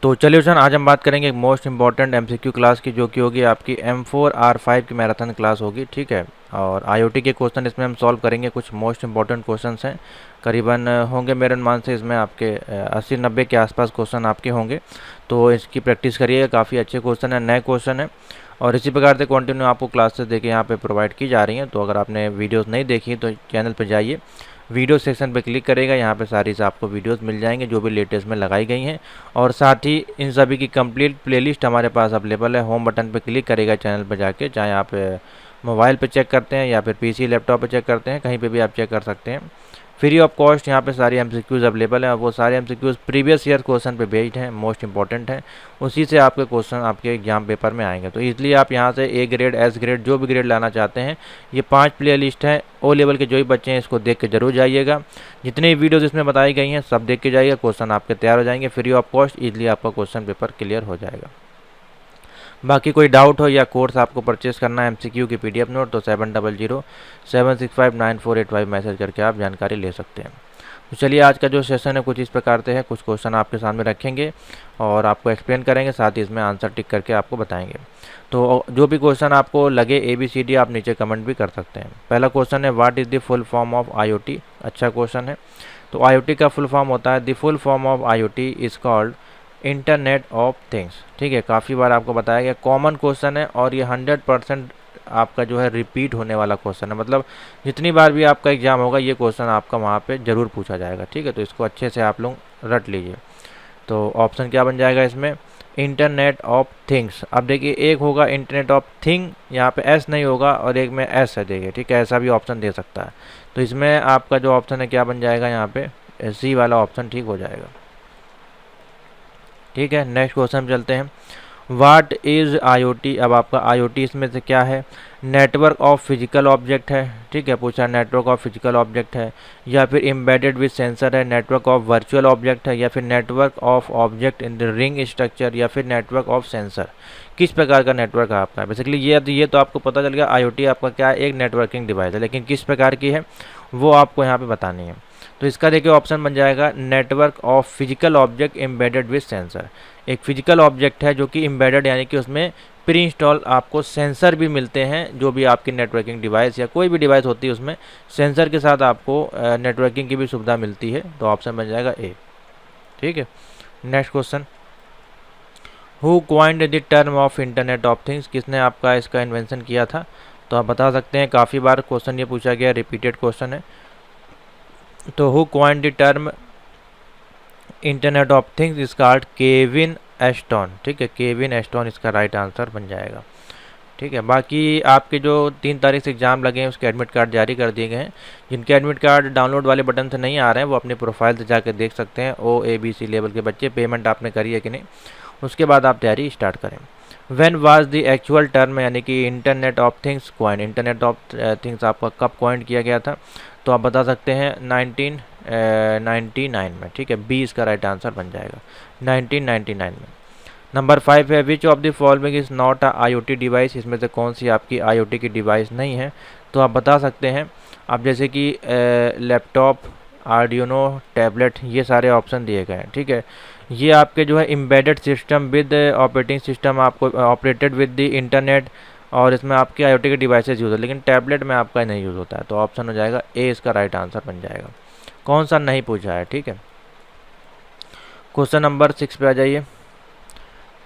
तो चलिए सर, आज हम बात करेंगे एक मोस्ट इंपॉर्टेंट एमसीक्यू क्लास की, जो कि होगी आपकी M4R5 की मैराथन क्लास होगी। ठीक है, और आईओटी के क्वेश्चन इसमें हम सॉल्व करेंगे। कुछ मोस्ट इंपॉर्टेंट क्वेश्चंस हैं, करीबन होंगे मेरे अनुमान से इसमें आपके 80-90 के आसपास क्वेश्चन आपके होंगे। तो इसकी प्रैक्टिस करिएगा, काफ़ी अच्छे क्वेश्चन है, नए क्वेश्चन है, और इसी प्रकार से कंटिन्यू आपको क्लासेस देखिए यहाँ पे प्रोवाइड की जा रही हैं। तो अगर आपने वीडियोस नहीं देखी तो चैनल पर जाइए, वीडियो सेक्शन पर क्लिक करेगा, यहाँ पे सारी से आपको वीडियोस मिल जाएंगे जो भी लेटेस्ट में लगाई गई हैं। और साथ ही इन सभी की कंप्लीट प्लेलिस्ट हमारे पास अवेलेबल है। होम बटन पे क्लिक करेगा चैनल पर जाके, चाहे आप मोबाइल पे चेक करते हैं या फिर पीसी लैपटॉप पे चेक करते हैं, कहीं पे भी आप चेक कर सकते हैं। फ्री ऑफ कॉस्ट यहाँ पे सारी एमसीक्यूज़ अवेलेबल हैं, और वो सारे एमसीक्यूज़ प्रीवियस ईयर क्वेश्चन पे बेस्ड हैं, मोस्ट इंपॉर्टेंट है, उसी से आपके क्वेश्चन आपके एग्जाम पेपर में आएंगे। तो इसलिए आप यहाँ से ए ग्रेड, एस ग्रेड, जो भी ग्रेड लाना चाहते हैं, ये 5 प्ले लिस्ट है। ओ लेवल के जो भी बच्चे हैं इसको देख के जरूर जाइएगा। जितनी वीडियोज़ इसमें बताई गई हैं सब देख के जाइएगा, क्वेश्चन आपके तैयार हो जाएंगे फ्री ऑफ कॉस्ट। ईजिली आपका क्वेश्चन पेपर क्लियर हो जाएगा। बाकी कोई डाउट हो या कोर्स आपको परचेस करना है एमसीक्यू की पीडीएफ नोट, तो 7007659485 मैसेज करके आप जानकारी ले सकते हैं। तो चलिए, आज का जो सेशन है कुछ इस प्रकार से है। कुछ क्वेश्चन आपके सामने रखेंगे और आपको एक्सप्लेन करेंगे, साथ ही इसमें आंसर टिक करके आपको बताएंगे। तो जो भी क्वेश्चन आपको लगे ABCD, आप नीचे कमेंट भी कर सकते हैं। पहला क्वेश्चन है, what is the full form of IoT। अच्छा क्वेश्चन है। तो IoT का फुल फॉर्म होता है, the full form of IoT is called internet of things. ठीक है, काफ़ी बार आपको बताया गया, कॉमन क्वेश्चन है, और ये 100% आपका जो है रिपीट होने वाला क्वेश्चन है। मतलब जितनी बार भी आपका एग्जाम होगा ये क्वेश्चन आपका वहाँ पे ज़रूर पूछा जाएगा। ठीक है, तो इसको अच्छे से आप लोग रट लीजिए। तो ऑप्शन क्या बन जाएगा इसमें, इंटरनेट ऑफ थिंग्स। अब देखिए, एक होगा इंटरनेट ऑफ थिंग, यहाँ पे एस नहीं होगा, और एक में एस है, देखिए। ठीक है, ऐसा भी ऑप्शन दे सकता है। तो इसमें आपका जो ऑप्शन है क्या बन जाएगा, यहाँ पे सी वाला ऑप्शन ठीक हो जाएगा। ठीक है, नेक्स्ट क्वेश्चन चलते हैं। What is IoT। अब आपका IoT इसमें से क्या है, नेटवर्क ऑफ फिजिकल ऑब्जेक्ट है। ठीक है, पूछा नेटवर्क ऑफ फिजिकल ऑब्जेक्ट है, या फिर एम्बेडेड विद सेंसर है, नेटवर्क ऑफ वर्चुअल ऑब्जेक्ट है, या फिर network of object in the ring structure, या फिर नेटवर्क ऑफ सेंसर। किस प्रकार का नेटवर्क है आपका। बेसिकली ये तो आपको पता चल गया, IoT आपका क्या है, एक नेटवर्किंग डिवाइस है, लेकिन किस प्रकार की है वो आपको यहाँ पे बतानी है। तो इसका देखिए ऑप्शन बन जाएगा, network of physical object embedded with sensor. एक फिजिकल ऑब्जेक्ट है जो कि एम्बेडेड, यानी कि उसमें प्री इंस्टॉल आपको सेंसर भी मिलते हैं। जो भी आपकी नेटवर्किंग डिवाइस या कोई भी डिवाइस होती है उसमें सेंसर के साथ आपको नेटवर्किंग की भी सुविधा मिलती है। तो ऑप्शन बन जाएगा ए। ठीक है, next question, who coined the term of internet of things. किसने आपका इसका इन्वेंशन किया था। तो आप बता सकते हैं, काफ़ी बार क्वेश्चन ये पूछा गया, रिपीटेड क्वेश्चन है। तो who coined the term internet of things is called Kevin Aston. ठीक है, केविन एस्टन इसका राइट आंसर बन जाएगा। ठीक है, बाकी आपके जो 3 तारीख से एग्जाम लगे हैं उसके एडमिट कार्ड जारी कर दिए गए हैं। जिनके एडमिट कार्ड डाउनलोड वाले बटन से नहीं आ रहे हैं वो अपनी प्रोफाइल से जाकर देख सकते हैं। OABC लेवल के बच्चे, पेमेंट आपने करी है कि नहीं, उसके बाद आप तैयारी स्टार्ट करें। When was the actual term, यानी कि internet of things coin, internet of things आपका कब कॉइन किया गया था। तो आप बता सकते हैं 1999 में। ठीक है, बी इसका राइट आंसर बन जाएगा, 1999 में। नंबर 5 है, which of the following is not a IoT device. इसमें से कौन सी आपकी IoT की डिवाइस नहीं है। तो आप बता सकते हैं, आप जैसे कि लैपटॉप, आर्डिनो, टैबलेट, ये सारे ऑप्शन दिए गए हैं। ठीक है, ये आपके जो है embedded system with operating system, आपको ऑपरेटेड विद द इंटरनेट, और इसमें आपके IoT के डिवाइसेज यूज़ है, लेकिन टैबलेट में आपका नहीं यूज़ होता है। तो ऑप्शन हो जाएगा ए इसका राइट आंसर बन जाएगा। कौन सा नहीं पूछा है। ठीक है, क्वेश्चन नंबर 6 पे आ जाइए।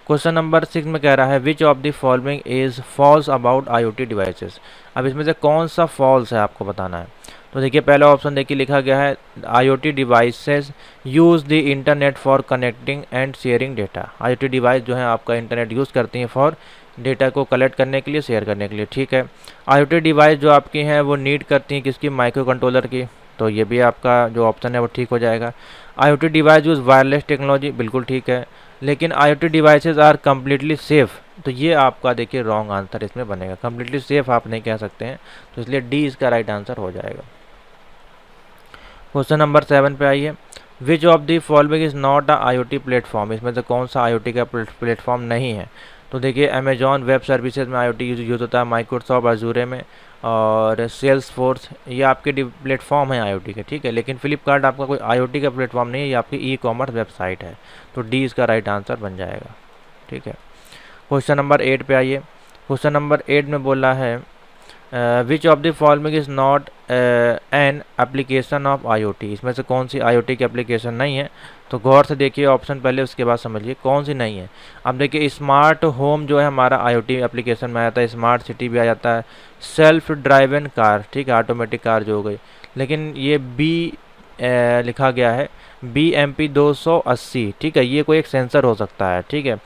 क्वेश्चन नंबर 6 में कह रहा है, which of the following is false about IoT devices. अब इसमें से कौन सा फॉल्स है आपको बताना है। तो देखिए, पहला ऑप्शन देखिए लिखा गया है, IoT devices use the internet for connecting and sharing data. IoT device जो है आपका इंटरनेट यूज़ करती हैं फॉर डेटा को कलेक्ट करने के लिए, शेयर करने के लिए। ठीक है, IoT डिवाइस जो आपकी हैं वो नीड करती हैं किसकी, माइक्रो कंट्रोलर की। तो ये भी आपका जो ऑप्शन है वो ठीक हो जाएगा। IoT device use wireless technology, बिल्कुल ठीक है। लेकिन IoT devices are completely safe. तो ये आपका देखिए रॉन्ग आंसर इसमें बनेगा, कम्प्लीटली सेफ़ आप नहीं कह सकते हैं। तो इसलिए डी इसका राइट आंसर हो जाएगा। क्वेश्चन नंबर 7 पे आइए, विच of the following is not a IoT platform. इसमें से कौन सा IoT का प्लेटफॉर्म नहीं है। तो देखिए अमेजॉन वेब सर्विसेज में IoT यूज़ होता है, माइक्रोसॉफ्ट अजूरे में, और सेल्स फोर्स, ये आपके प्लेटफॉर्म है IoT के, ठीक है। लेकिन फ्लिपकार्ट आपका कोई IoT का प्लेटफॉर्म नहीं है, ये आपकी ई-कॉमर्स वेबसाइट है। तो डी इसका राइट आंसर बन जाएगा, ठीक है। क्वेश्चन नंबर 8 पे आइए। क्वेश्चन नंबर 8 में बोला है which of the following is not an application of IoT, इसमें से कौन सी IoT की एप्लीकेशन नहीं है। तो गौर से देखिए ऑप्शन पहले, उसके बाद समझिए कौन सी नहीं है। अब देखिए स्मार्ट होम जो है हमारा IoT एप्लीकेशन में आ जाता है, स्मार्ट सिटी भी आ जाता है, सेल्फ ड्राइवन कार, ठीक है, ऑटोमेटिक कार जो हो गई। लेकिन ये बी लिखा गया है BMP 280, ठीक है, ये कोई एक सेंसर हो सकता है, ठीक है।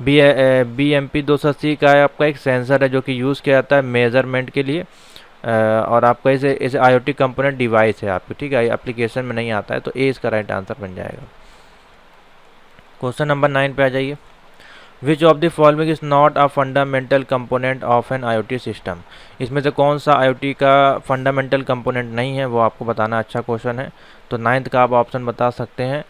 BMP 280 का आपका एक सेंसर है जो कि यूज़ किया जाता है मेजरमेंट के लिए, और आपका इसे IoT कंपोनेंट डिवाइस है आपकी, ठीक है, एप्लीकेशन में नहीं आता है। तो ए इसका राइट आंसर बन जाएगा। क्वेश्चन नंबर 9 पे आ जाइए। Which of the following is not a fundamental component of an IoT system, इसमें से कौन सा IoT का फंडामेंटल कंपोनेंट नहीं है, वो आपको बताना अच्छा क्वेश्चन है। तो 9th का आप ऑप्शन बता सकते हैं।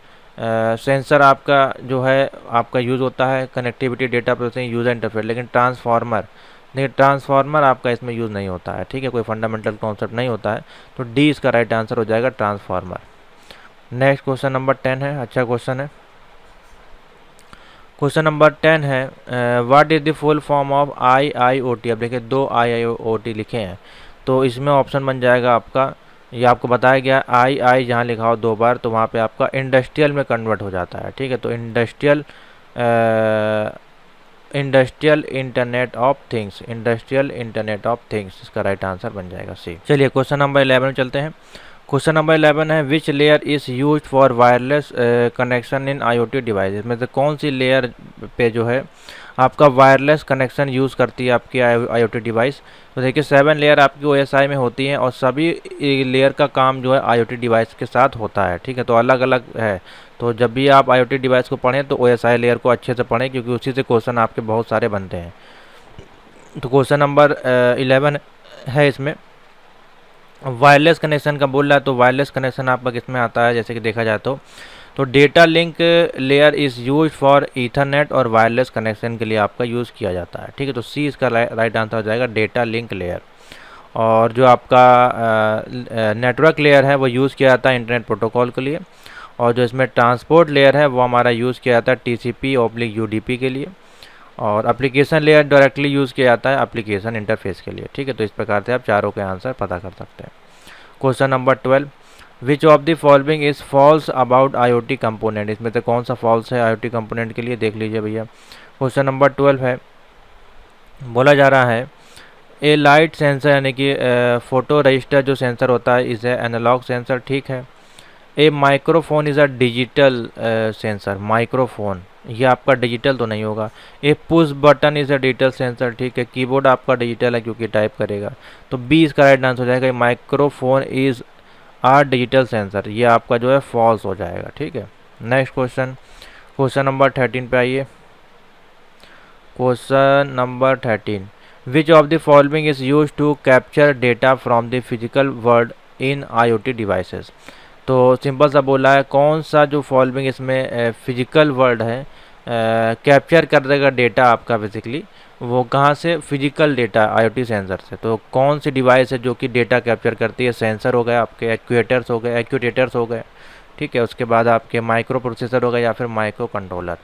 सेंसर आपका जो है आपका यूज़ होता है connectivity, data processing, user interface, लेकिन ट्रांसफार्मर आपका इसमें यूज़ नहीं होता है, ठीक है, कोई फंडामेंटल कॉन्सेप्ट नहीं होता है। तो डी इसका राइट आंसर हो जाएगा, ट्रांसफार्मर। नेक्स्ट क्वेश्चन नंबर 10 है, अच्छा क्वेश्चन है। क्वेश्चन नंबर 10 है what is the full form of IIoT। अब देखिए 2 IIoT लिखे हैं, तो इसमें ऑप्शन बन जाएगा आपका, ये आपको बताया गया आई जहाँ लिखा हो 2 बार तो वहाँ पे आपका इंडस्ट्रियल में कन्वर्ट हो जाता है, ठीक है। तो industrial internet of things, industrial internet of things, इसका राइट आंसर बन जाएगा सी। चलिए क्वेश्चन नंबर 11 में चलते हैं। क्वेश्चन नंबर 11 है which layer is use for wireless connection in IoT device, में से कौन सी लेयर पे जो है आपका वायरलेस कनेक्शन यूज़ करती है आपकी IoT डिवाइस। तो देखिए 7 लेयर आपकी OSI में होती हैं, और सभी लेयर का काम जो है IoT डिवाइस के साथ होता है, ठीक है। तो अलग अलग है, तो जब भी आप IoT डिवाइस को पढ़ें तो OSI लेयर को अच्छे से पढ़ें, क्योंकि उसी से क्वेश्चन आपके बहुत सारे बनते हैं। तो क्वेश्चन नंबर 11 है, इसमें वायरलेस कनेक्शन का बोल रहा है। तो वायरलेस कनेक्शन आपका किस में आता है, जैसे कि देखा जाए तो data link layer is use for Ethernet, और वायरलेस कनेक्शन के लिए आपका यूज़ किया जाता है, ठीक है। तो सी इसका राइट आंसर हो जाएगा, डेटा लिंक लेयर। और जो आपका नेटवर्क लेयर है वो यूज़ किया जाता है इंटरनेट प्रोटोकॉल के लिए, और जो इसमें ट्रांसपोर्ट लेयर है वो हमारा यूज़ किया जाता है TCP/UDP के लिए, और एप्लीकेशन लेयर डायरेक्टली यूज़ किया जाता है एप्लीकेशन इंटरफेस के लिए, ठीक है। तो इस प्रकार से आप चारों के आंसर पता कर सकते हैं। Question number 12 which of the following is false about IoT component, इसमें से कौन सा फॉल्स है IoT कंपोनेंट के लिए, देख लीजिए भैया। क्वेश्चन नंबर 12 है, बोला जा रहा है ए लाइट सेंसर, यानी कि फोटो रजिस्टर जो सेंसर होता है इज़ ए एनालॉग सेंसर, ठीक है। A microphone is a digital sensor, microphone ये आपका डिजिटल तो नहीं होगा। A push button is a digital sensor, ठीक है, कीबोर्ड आपका डिजिटल है क्योंकि टाइप करेगा। तो बी इसका राइट आंसर हो जाएगा, microphone is a digital sensor, ये आपका जो है फॉल्स हो जाएगा, ठीक है। नेक्स्ट क्वेश्चन, क्वेश्चन नंबर 13 पे आइए। Question number 13 which of the following is use to capture data from the physical world in IoT devices. तो सिंपल सा बोला है, कौन सा जो फॉलोइंग इसमें फिजिकल वर्ल्ड है कैप्चर कर देगा डेटा आपका बेसिकली, वो कहाँ से, फिजिकल डेटा IoT सेंसर से। तो कौन सी डिवाइस है जो कि डेटा कैप्चर करती है, सेंसर हो गए आपके, एक्चुएटर्स हो गए, ठीक है। उसके बाद आपके माइक्रो प्रोसेसर हो गए या फिर माइक्रो कंट्रोलर।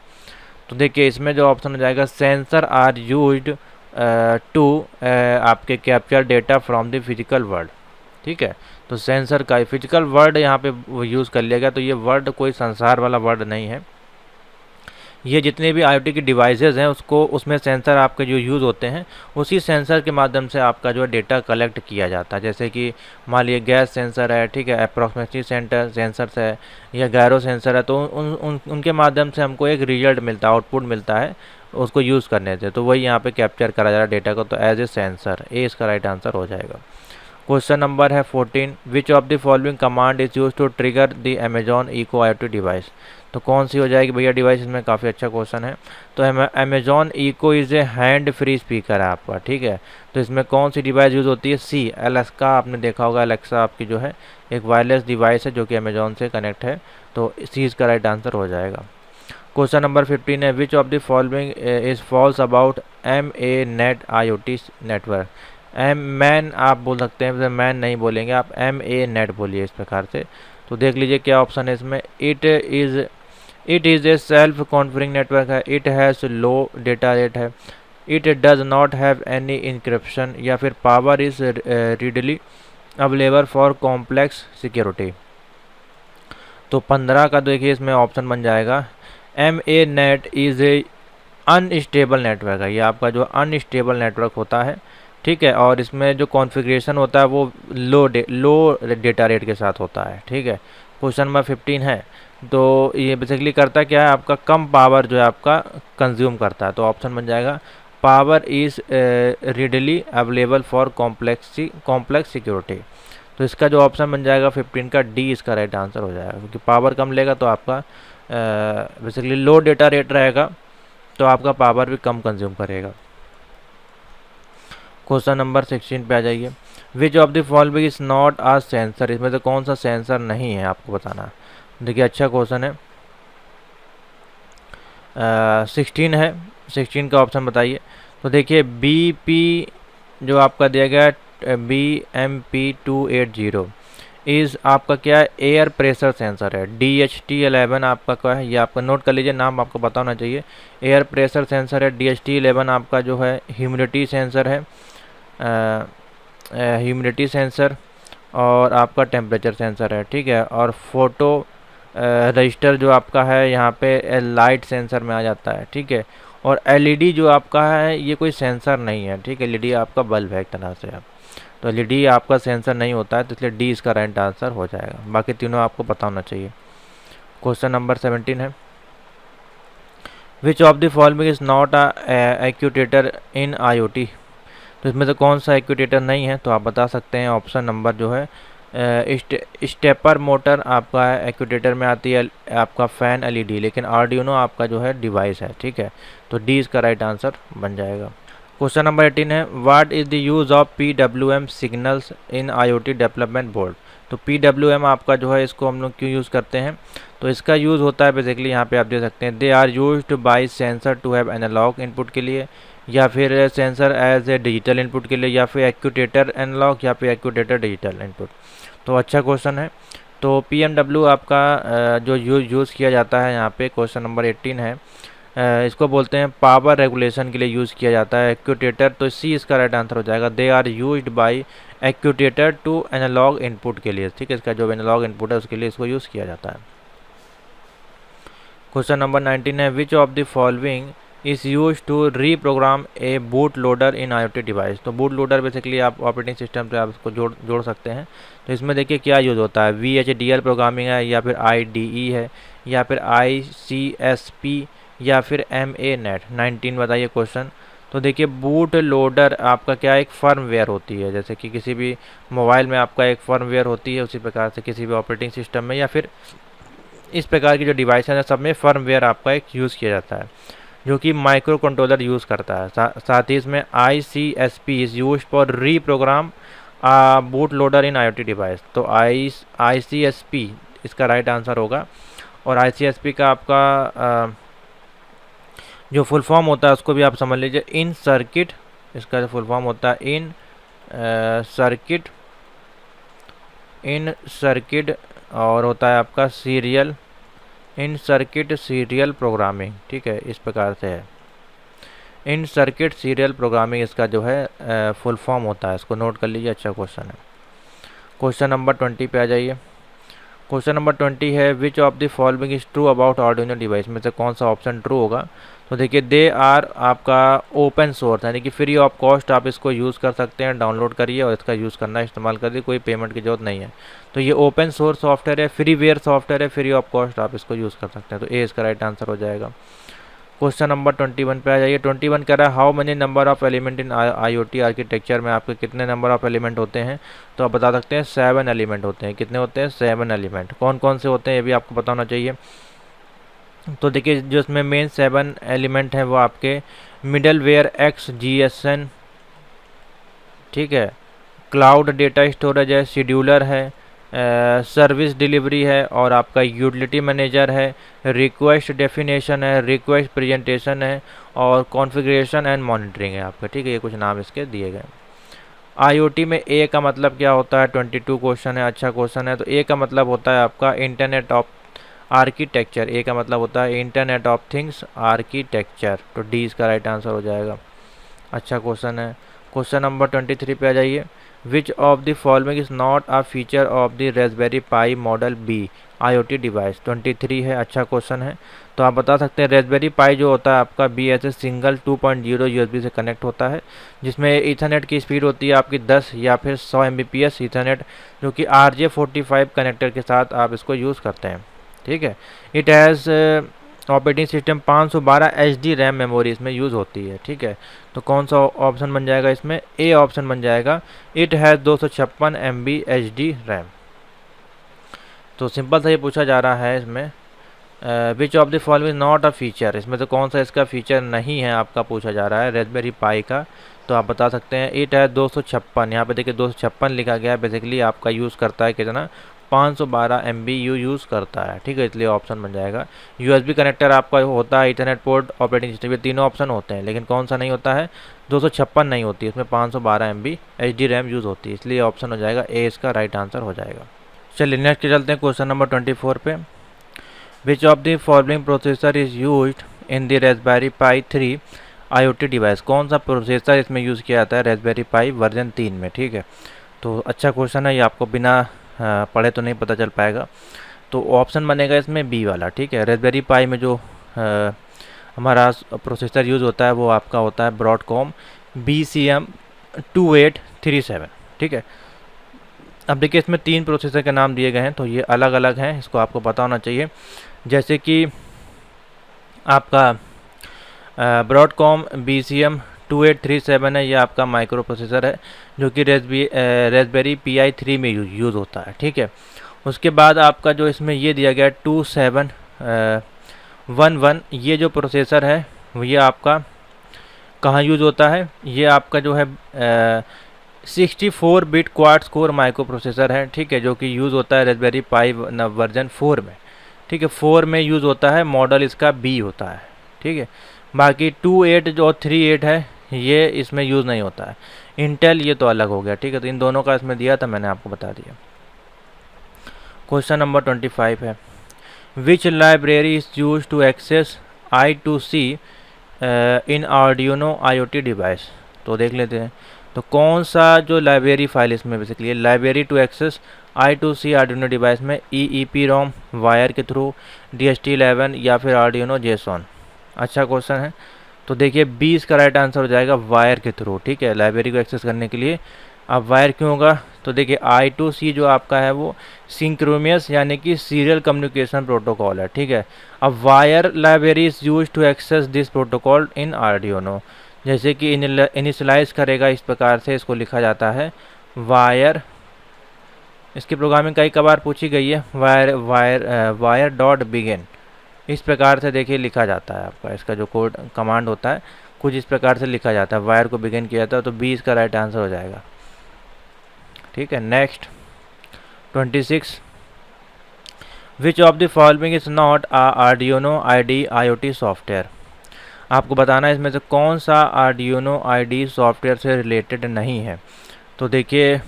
तो देखिए इसमें जो ऑप्शन हो जाएगा सेंसर आर यूज्ड टू आपके capture data from the physical world, ठीक है। तो सेंसर का फिजिकल वर्ड यहाँ पे यूज़ कर लिया गया। तो ये वर्ड कोई संसार वाला वर्ड नहीं है, ये जितने भी IoT की डिवाइसेस हैं उसमें सेंसर आपके जो यूज़ होते हैं उसी सेंसर के माध्यम से आपका जो है डेटा कलेक्ट किया जाता है। जैसे कि मान लीजिए गैस सेंसर है, ठीक है, अप्रॉक्सीमेटली सेंसर्स है या गैरो सेंसर है, तो उनके माध्यम से हमको एक रिजल्ट मिलता है, आउटपुट मिलता है उसको यूज़ करने से। तो वही यहाँ पे कैप्चर करा जा रहा है डेटा को, तो एज ए सेंसर, ए इसका राइट आंसर हो जाएगा। क्वेश्चन नंबर है 14 which of the following command is use to trigger the Amazon Echo IoT device. तो कौन सी हो जाएगी भैया डिवाइस, इसमें काफ़ी अच्छा क्वेश्चन है। तो Amazon Echo is a hand free speaker है आपका, ठीक है। तो इसमें कौन सी डिवाइस यूज़ होती है, सी एलेक्सा, आपने देखा होगा एलेक्सा आपकी जो है एक वायरलेस डिवाइस है जो कि अमेजॉन से कनेक्ट है। तो सी इसका राइट आंसर हो जाएगा। क्वेश्चन नंबर 15 है which of the following is false about MANET IoT network. मैन आप बोल सकते हैं, मैन नहीं बोलेंगे आप, MANET बोलिए इस प्रकार से। तो देख लीजिए क्या ऑप्शन है इसमें। It is a self configuring network है, it has low data rate है, it does not have any encryption, या फिर power is readily available for complex security. तो 15 का देखिए इसमें ऑप्शन बन जाएगा MANET is a unstable network है। ये आपका जो अनस्टेबल नेटवर्क होता है, ठीक है, और इसमें जो कॉन्फ़िगरेशन होता है वो लो डेटा रेट के साथ होता है, ठीक है। क्वेश्चन नंबर 15 है, तो ये बेसिकली करता क्या है, आपका कम पावर जो है आपका कंज्यूम करता है। तो ऑप्शन बन जाएगा power is readily available for complex security. तो इसका जो ऑप्शन बन जाएगा 15 का डी इसका राइट आंसर हो जाएगा, क्योंकि पावर कम लेगा तो आपका बेसिकली लो डेटा रेट रहेगा, तो आपका पावर भी कम कंज्यूम करेगा। क्वेश्चन नंबर 16 पे आ जाइए। Which of the following is not a sensor, इसमें से कौन सा सेंसर नहीं है आपको बताना। देखिए अच्छा क्वेश्चन है। 16 है, 16 का ऑप्शन बताइए। तो देखिए BP जो आपका दिया गया है BMP280 इज़ आपका क्या है, एयर प्रेशर सेंसर है। DHT11 आपका क्या है, ये आपका नोट कर लीजिए, नाम आपको पता होना चाहिए। एयर प्रेशर सेंसर है। DHT11 आपका जो है ह्यूमिडिटी सेंसर है, ह्यूमिडिटी सेंसर, और आपका टेम्परेचर सेंसर है, ठीक है। और फोटो रजिस्टर जो आपका है यहाँ पे लाइट सेंसर में आ जाता है, ठीक है। और LED जो आपका है ये कोई सेंसर नहीं है, ठीक है। LED आपका बल्ब है एक तरह से। तो LED आपका सेंसर नहीं होता है, तो इसलिए डी इसका राइट आंसर हो जाएगा। बाकी तीनों आपको पता होना चाहिए। क्वेश्चन नंबर 17 है which of the following is not actuator in IoT। तो इसमें से कौन सा एक्यूटेटर नहीं है, तो आप बता सकते हैं। ऑप्शन नंबर जो है स्टेपर मोटर आपका एक्यूटेटर में आती है, आपका फ़ैन LED, लेकिन आर्डिनो आपका जो है डिवाइस है, ठीक है। तो डी इसका राइट आंसर बन जाएगा। क्वेश्चन नंबर 18 है what is the use of PWM signals in IoT development board. तो PWM आपका जो है इसको हम लोग क्यों यूज़ करते हैं, तो इसका यूज़ होता है बेसिकली यहाँ पे आप देख सकते हैं, they are used by sensor to have analog input के लिए, या फिर sensor as a digital input के लिए, या फिर एक्यूटेटर एनालॉग, या फिर एक्यूटेटर डिजिटल इनपुट। तो अच्छा क्वेश्चन है। तो PMW आपका जो यूज़ किया जाता है यहाँ पे, क्वेश्चन नंबर 18 है, इसको बोलते हैं पावर रेगुलेशन के लिए यूज़ किया जाता है। एक्यूटेटर, तो सी इसका राइट आंसर हो जाएगा। They are used by actuator to analogue input के लिए, ठीक है। इसका जो एनालॉग इनपुट है उसके लिए इसको यूज़ किया जाता है। क्वेश्चन नंबर 19 है which of the following is use to reprogram a boot loader in IoT device. तो बूट लोडर बेसिकली आप ऑपरेटिंग सिस्टम से आप इसको जोड़ सकते हैं। तो इसमें देखिए क्या यूज़ होता है, VHDL प्रोग्रामिंग है, या फिर IDE है, या फिर ICSP, या फिर MANET। 19 बताइए क्वेश्चन। तो देखिए बूट लोडर आपका क्या एक फर्मवेयर होती है, जैसे कि किसी भी मोबाइल में आपका एक फर्मवेयर होती है, उसी प्रकार से किसी भी ऑपरेटिंग सिस्टम में या फिर इस प्रकार की जो डिवाइस है सब में फर्मवेयर आपका एक यूज़ किया जाता है, जो कि माइक्रो कंट्रोलर यूज़ करता है। साथ ही इसमें ICSP is used for reprogram boot loader in IoT device. तो ICSP इसका राइट आंसर होगा। और ICSP का आपका जो फुल फॉर्म होता है उसको भी आप समझ लीजिए, इन सर्किट, इसका जो फुल फॉर्म होता है इन सर्किट, और होता है आपका सीरियल, इन सर्किट सीरियल प्रोग्रामिंग, ठीक है, इस प्रकार से है। इन सर्किट सीरियल प्रोग्रामिंग इसका जो है फुल फॉर्म होता है, इसको नोट कर लीजिए। अच्छा क्वेश्चन है। क्वेश्चन नंबर 20 पे आ जाइए। क्वेश्चन नंबर 20 है which of the following is true about Arduino device. में से कौन सा ऑप्शन ट्रू होगा। तो देखिए दे आर आपका ओपन सोर्स, यानी कि फ्री ऑफ कॉस्ट आप इसको यूज़ कर सकते हैं, डाउनलोड करिए और इसका यूज़ करना इस्तेमाल करिए, कोई पेमेंट की जरूरत नहीं है। तो ये ओपन सोर्स सॉफ्टवेयर है, फ्रीवेयर सॉफ्टवेयर है, फ्री ऑफ कॉस्ट आप इसको यूज़ कर सकते हैं। तो ए इसका राइट आंसर हो जाएगा। क्वेश्चन नंबर 21 पे आ जाइए। 21 कह रहा है how many number of element in IoT architecture में आपके कितने नंबर ऑफ एलिमेंट होते हैं। तो आप बता सकते हैं 7 एलिमेंट होते हैं। कितने होते हैं, 7 एलिमेंट। कौन कौन से होते हैं ये भी आपको पता होना चाहिए। तो देखिए जो इसमें मेन 7 एलिमेंट हैं वो आपके मिडल वेयर XGSN, ठीक है, क्लाउड डेटा स्टोरेज है, शेड्यूलर है, सर्विस डिलीवरी है और आपका यूटिलिटी मैनेजर है, रिक्वेस्ट डेफिनेशन है, रिक्वेस्ट प्रेजेंटेशन है और कॉन्फ़िगरेशन एंड मॉनिटरिंग है आपका, ठीक है। ये कुछ नाम इसके दिए गए। आईओटी में ए का मतलब क्या होता है, 22 क्वेश्चन है, अच्छा क्वेश्चन है। तो ए का मतलब होता है आपका इंटरनेट ऑफ आर्किटेक्चर, ए का मतलब होता है इंटरनेट ऑफ थिंग्स आर्किटेक्चर, तो डी इसका राइट आंसर हो जाएगा। अच्छा क्वेश्चन है। क्वेश्चन नंबर 23 पे आ जाइए। Which of the following is not a feature of the Raspberry Pi model B IoT device, 23 है, अच्छा क्वेश्चन है। तो आप बता सकते हैं रेस्पबेरी पाई जो होता है आपका BSS सिंगल 2.0 यूएसबी से कनेक्ट होता है, जिसमें ईथरनेट की स्पीड होती है आपकी 10 या फिर 100 Mbps ईथरनेट, जो कि RJ45 कनेक्टर के साथ आप इसको यूज़ करते हैं, ठीक है। It has operating system 512 HD RAM memory इसमें यूज़ होती है, ठीक है। तो कौन सा ऑप्शन बन जाएगा इसमें, ए ऑप्शन बन जाएगा। It has 256 MB HD RAM. तो सिंपल सा ये पूछा जा रहा है इसमें विच of the following not a feature, इसमें से कौन सा इसका फीचर नहीं है आपका पूछा जा रहा है रेस्पबेरी पाई का। तो आप बता सकते हैं इट है 256, यहाँ पे देखिए 256 लिखा गया है, बेसिकली आपका यूज़ करता है कितना, 512 MB यूज़ करता है, ठीक है, इसलिए ऑप्शन बन जाएगा। USB कनेक्टर आपका होता है, इथरनेट पोर्ट, ऑपरेटिंग सिस्टम, ये तीनों ऑप्शन होते हैं, लेकिन कौन सा नहीं होता है, 256 नहीं होती, इसमें 512 MB HD रैम यूज़ होती है, इसलिए ऑप्शन हो जाएगा ए, इसका राइट आंसर हो जाएगा। चलिए नेक्स्ट चलते हैं क्वेश्चन नंबर 24 पे। विच of the following processor is used in the Raspberry pi 3 IoT device, कौन सा प्रोसेसर इसमें यूज़ किया जाता है रेस्पबेरी पाई वर्जन 3 में, ठीक है। तो अच्छा क्वेश्चन है, ये आपको बिना पढ़े तो नहीं पता चल पाएगा। तो ऑप्शन बनेगा इसमें बी वाला, ठीक है। रेस्पबेरी पाई में जो हमारा प्रोसेसर यूज़ होता है वो आपका होता है ब्रॉडकॉम BCM2837, ठीक है। अब देखिए इसमें 3 प्रोसेसर के नाम दिए गए हैं, तो ये अलग अलग हैं, इसको आपको पता होना चाहिए। जैसे कि आपका ब्रॉडकॉम BCM2837 है, ये आपका माइक्रो प्रोसेसर है जो कि रेस्पबेरी PI 3 में यूज़ होता है, ठीक है। उसके बाद आपका जो इसमें ये दिया गया 2711, ये जो प्रोसेसर है ये आपका कहाँ यूज़ होता है, ये आपका जो है 64 bit quad core micro processor है, ठीक है, जो कि यूज़ होता है रेस्पबेरी पाई वर्जन 4 में, ठीक है। 4 में यूज़ होता है, मॉडल इसका बी होता है, ठीक है। बाकी 28 जो 38 है ये इसमें यूज़ नहीं होता है। इंटेल ये तो अलग हो गया, ठीक है। तो इन दोनों का इसमें दिया था, मैंने आपको बता दिया। क्वेश्चन नंबर 25 है। Which library is use to access I2C in Arduino IoT device, तो देख लेते हैं। तो कौन सा जो लाइब्रेरी फाइल इसमें बेसिकली है, library to access I2C Arduino device में EEPROM वायर के थ्रू, DHT11 या फिर आर्डिनो JSON, अच्छा क्वेश्चन है। तो देखिए 20 का राइट आंसर हो जाएगा वायर के थ्रू, ठीक है, लाइब्रेरी को एक्सेस करने के लिए। अब वायर क्यों होगा, तो देखिए I2C जो आपका है वो सिंक्रोनियस यानी कि सीरियल कम्युनिकेशन प्रोटोकॉल है, ठीक है। अब wire library is use to access this protocol in Arduino, जैसे कि इनिशियलाइज करेगा, इस प्रकार से इसको लिखा जाता है वायर। इसकी प्रोग्रामिंग कई बार पूछी गई है, वायर डॉट बिगिन, इस प्रकार से देखिए लिखा जाता है आपका, इसका जो कोड कमांड होता है कुछ इस प्रकार से लिखा जाता है, वायर को बिगिन किया जाता है। तो 20 का राइट आंसर हो जाएगा, ठीक है। Next 26, which of the following is not a Arduino ID IoT software, आपको बताना है इसमें से कौन सा आर्डिनो ID सॉफ्टवेयर से रिलेटेड नहीं है। तो देखिए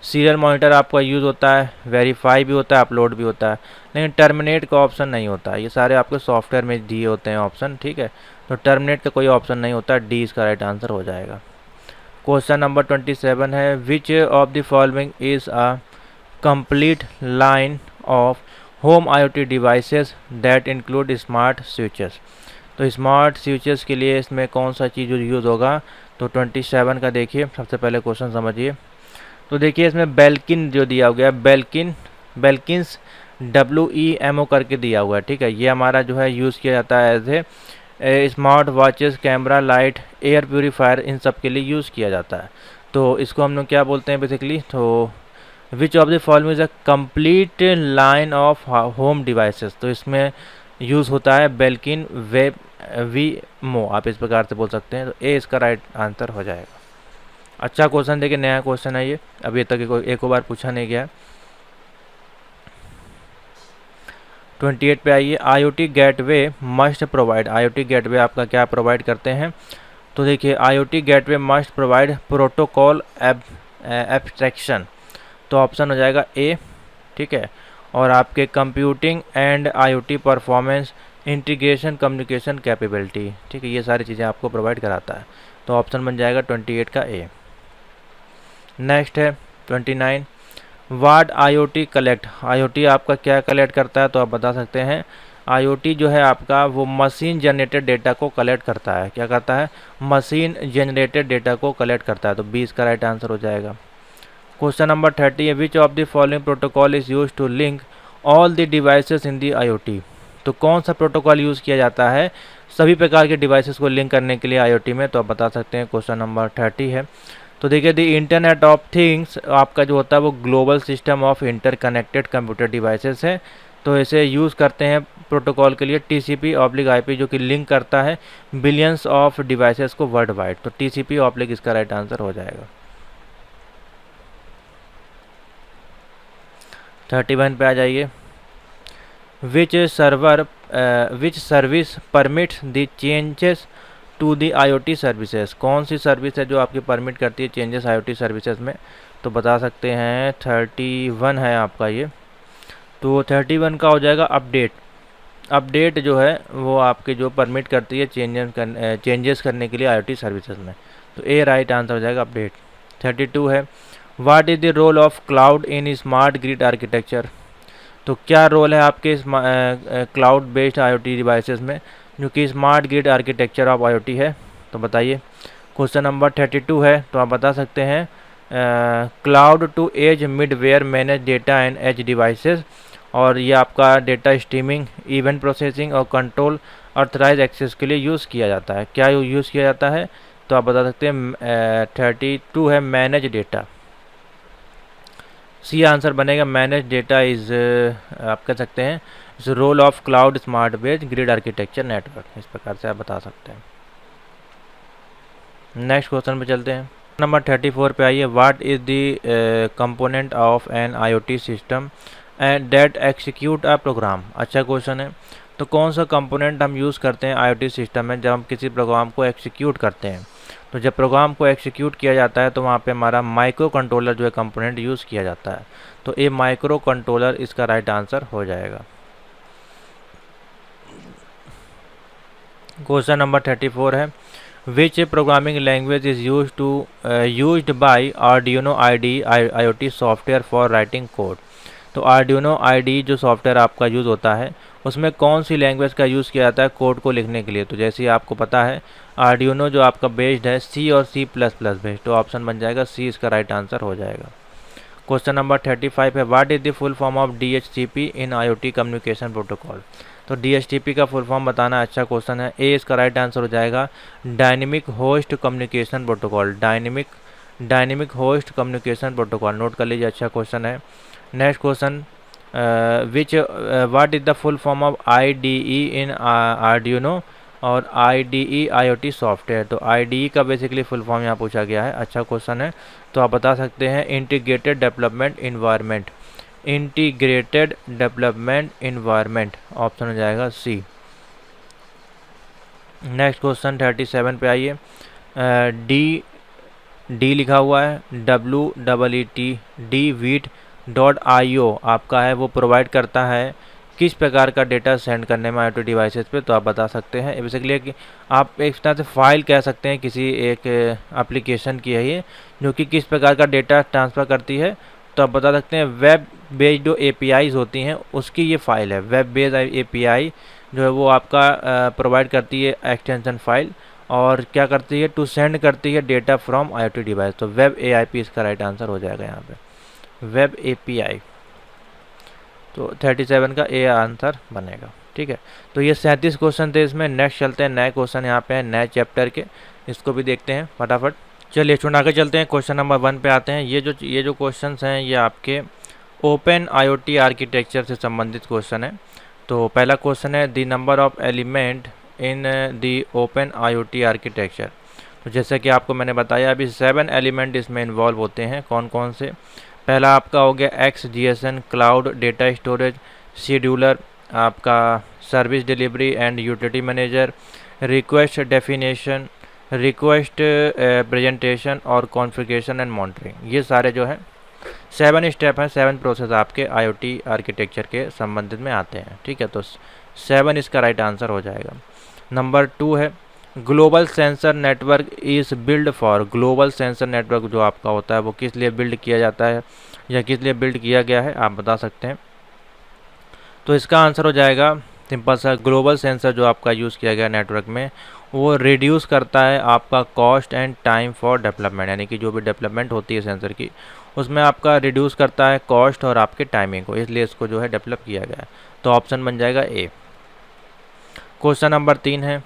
सीरियल मॉनिटर आपका यूज़ होता है, वेरीफाई भी होता है, अपलोड भी होता है, लेकिन टर्मिनेट का ऑप्शन नहीं होता है। ये सारे आपके सॉफ्टवेयर में दिए होते हैं ऑप्शन, ठीक है। तो टर्मिनेट का कोई ऑप्शन नहीं होता, डी इसका राइट आंसर हो जाएगा। क्वेश्चन नंबर 27 है। Which of the following is a complete line of home IoT devices that include smart switches, तो स्मार्ट स्विचेस के लिए इसमें कौन सा चीज़ यूज़ होगा। तो 27 का देखिए, सबसे पहले क्वेश्चन समझिए। तो देखिए इसमें बेल्किन जो दिया हुआ है, बेल्किन्स WEMO करके दिया हुआ है, ठीक है। ये हमारा जो है यूज़ किया जाता है as a smart watches, camera, light, air purifier, इन सब के लिए यूज़ किया जाता है। तो इसको हम लोग क्या बोलते हैं बेसिकली, तो विच of the following is a complete line of home devices, तो इसमें यूज़ होता है बेल्किन WEMO, आप इस प्रकार से बोल सकते हैं। तो ए इसका राइट आंसर हो जाएगा। अच्छा क्वेश्चन देखिए, नया क्वेश्चन है ये, अभी तक एक बार पूछा नहीं गया। 28 पे आइए, IoT gateway must provide. IoT gateway आपका क्या प्रोवाइड करते हैं? तो देखिए IoT gateway must provide protocol abstraction, तो ऑप्शन हो जाएगा ए, ठीक है। और आपके computing and IoT performance integration communication capability, ठीक है, ये सारी चीज़ें आपको प्रोवाइड कराता है, तो ऑप्शन बन जाएगा 28 का ए। नेक्स्ट है 29, वाट IoT कलेक्ट। IoT आपका क्या कलेक्ट करता है? तो आप बता सकते हैं IoT जो है आपका वो मशीन जनरेटेड डेटा को कलेक्ट करता है। क्या करता है? मशीन जनरेटेड डेटा को कलेक्ट करता है, तो 20 का राइट आंसर हो जाएगा। क्वेश्चन नंबर 30 है, which of the following protocol is use to link all the devices in the IoT। तो कौन सा प्रोटोकॉल यूज़ किया जाता है सभी प्रकार के डिवाइसेस को लिंक करने के लिए IoT में? तो आप बता सकते हैं, क्वेश्चन नंबर 30 है। तो देखिए द इंटरनेट ऑफ थिंग्स आपका जो होता है वो global system of interconnected computer devices है, तो इसे यूज़ करते हैं प्रोटोकॉल के लिए TCP/IP, जो कि लिंक करता है बिलियंस ऑफ डिवाइसेस को वर्ल्ड वाइड, तो TCP/ इसका राइट आंसर हो जाएगा। 31 पे आ जाइए, which service permits the changes to the IoT services. कौन सी सर्विस है जो आपकी परमिट करती है चेंजेस IoT सर्विसेज में? तो बता सकते हैं 31 है आपका ये, तो 31 का हो जाएगा अपडेट। अपडेट जो है वो आपके जो परमिट करती है चेंजेस करने के लिए IoT सर्विसेज में, तो ए राइट आंसर हो जाएगा अपडेट। 32 है, what is the role of cloud in smart grid architecture. तो क्या रोल है आपके क्लाउड बेस्ड IoT डिवाइसेस में जो कि smart grid architecture of IoT है? तो बताइए। क्वेश्चन नंबर 32 है, तो आप बता सकते हैं cloud to edge middleware manage data and edge devices, और ये आपका डेटा स्ट्रीमिंग, इवेंट प्रोसेसिंग और कंट्रोल ऑथराइज एक्सेस के लिए यूज़ किया जाता है। क्या यूज़ किया जाता है? तो आप बता सकते हैं 32 है मैनेज डेटा, सी आंसर बनेगा। मैनेज डेटा इज आप कह सकते हैं is role of cloud smart based grid architecture network, इस प्रकार से आप बता सकते हैं। नेक्स्ट क्वेश्चन पे चलते हैं, नंबर 34 पे आइए, what is the component of an IoT system and that execute a program. अच्छा क्वेश्चन है, तो कौन सा कंपोनेंट हम यूज़ करते हैं IoT सिस्टम में जब हम किसी प्रोग्राम को एक्सिक्यूट करते हैं? तो जब प्रोग्राम को एक्सिक्यूट किया जाता है तो वहाँ पे हमारा माइक्रो कंट्रोलर जो है कंपोनेंट यूज़ किया जाता है, तो ये माइक्रो कंट्रोलर इसका राइट आंसर हो जाएगा। क्वेश्चन नंबर 34 है, विच programming language is used by Arduino IDE IoT software for writing code. तो आर्डिनो IDE जो सॉफ्टवेयर आपका यूज़ होता है उसमें कौन सी लैंग्वेज का यूज़ किया जाता है कोड को लिखने के लिए? तो जैसे आपको पता है आर्डिनो जो आपका बेस्ड है C और C++ बेस्ड, तो ऑप्शन बन जाएगा C, इसका राइट आंसर हो जाएगा। क्वेश्चन नंबर 35 है, what is the full form of DHCP in IoT communication protocol. तो DHCP का फुल फॉर्म बताना अच्छा क्वेश्चन है, ए इसका राइट आंसर हो जाएगा dynamic host communication protocol, dynamic host communication protocol, note कर लीजिए, अच्छा क्वेश्चन है। Next question, what is the full form of IDE in Arduino और IDE IoT सॉफ्टवेयर। तो IDE का बेसिकली फुल फॉर्म यहाँ पूछा गया है, अच्छा क्वेश्चन है, तो आप बता सकते हैं integrated development environment, integrated development environment, option हो जाएगा C। नेक्स्ट क्वेश्चन 37 पे आइए, डी लिखा हुआ है, WEET.io आपका है वो प्रोवाइड करता है किस प्रकार का डेटा सेंड करने में IoT डिवाइसेस पे? तो आप बता सकते हैं बेसिकली कि आप एक तरह से फाइल कह सकते हैं किसी एक एप्लीकेशन की है ये, जो कि किस प्रकार का डेटा ट्रांसफ़र करती है। तो आप बता सकते हैं वेब बेस्ड जो APIs होती हैं उसकी ये फाइल है, वेब बेस्ड API जो है वो आपका प्रोवाइड करती है एक्सटेंशन फाइल, और क्या करती है टू सेंड करती है डेटा फ्रॉम IoT डिवाइस, तो वेब AIP इसका राइट आंसर हो जाएगा यहाँ पे, वेब API, तो 37 का ए आंसर बनेगा। ठीक है, तो ये 37 क्वेश्चन थे इसमें। नेक्स्ट चलते हैं, नए क्वेश्चन यहाँ पे हैं नए चैप्टर के, इसको भी देखते हैं फटाफट। चलिए स्टूडेंट आगे चलते हैं, क्वेश्चन नंबर 1 पे आते हैं। ये जो क्वेश्चन हैं ये आपके ओपन IoT आर्किटेक्चर से संबंधित क्वेश्चन है। तो पहला क्वेश्चन है, the number of element in the open IoT architecture. तो जैसे कि आपको मैंने बताया अभी 7 एलिमेंट इसमें इन्वॉल्व होते हैं, कौन कौन से? पहला आपका हो गया XGSN cloud data storage scheduler आपका service delivery and utility manager, request definition, request presentation और कॉन्फ़िगरेशन एंड मॉनिटरिंग। ये सारे जो है 7 स्टेप हैं, 7 प्रोसेस आपके IoT आर्किटेक्चर के संबंधित में आते हैं। ठीक है, तो 7 इसका राइट आंसर हो जाएगा। नंबर 2 है global sensor network is build for. Global sensor network जो आपका होता है वो किस लिए बिल्ड किया जाता है या किस लिए बिल्ड किया गया है, आप बता सकते हैं। तो इसका आंसर हो जाएगा सिंपल सा, ग्लोबल सेंसर जो आपका यूज़ किया गया नेटवर्क में वो रिड्यूस करता है आपका cost and time for development, यानी कि जो भी डेवलपमेंट होती है सेंसर की उसमें आपका रिड्यूस करता है कॉस्ट और आपके टाइमिंग को, इसलिए इसको जो है डेवलप किया गया है। तो ऑप्शन बन जाएगा ए। क्वेश्चन नंबर 3 है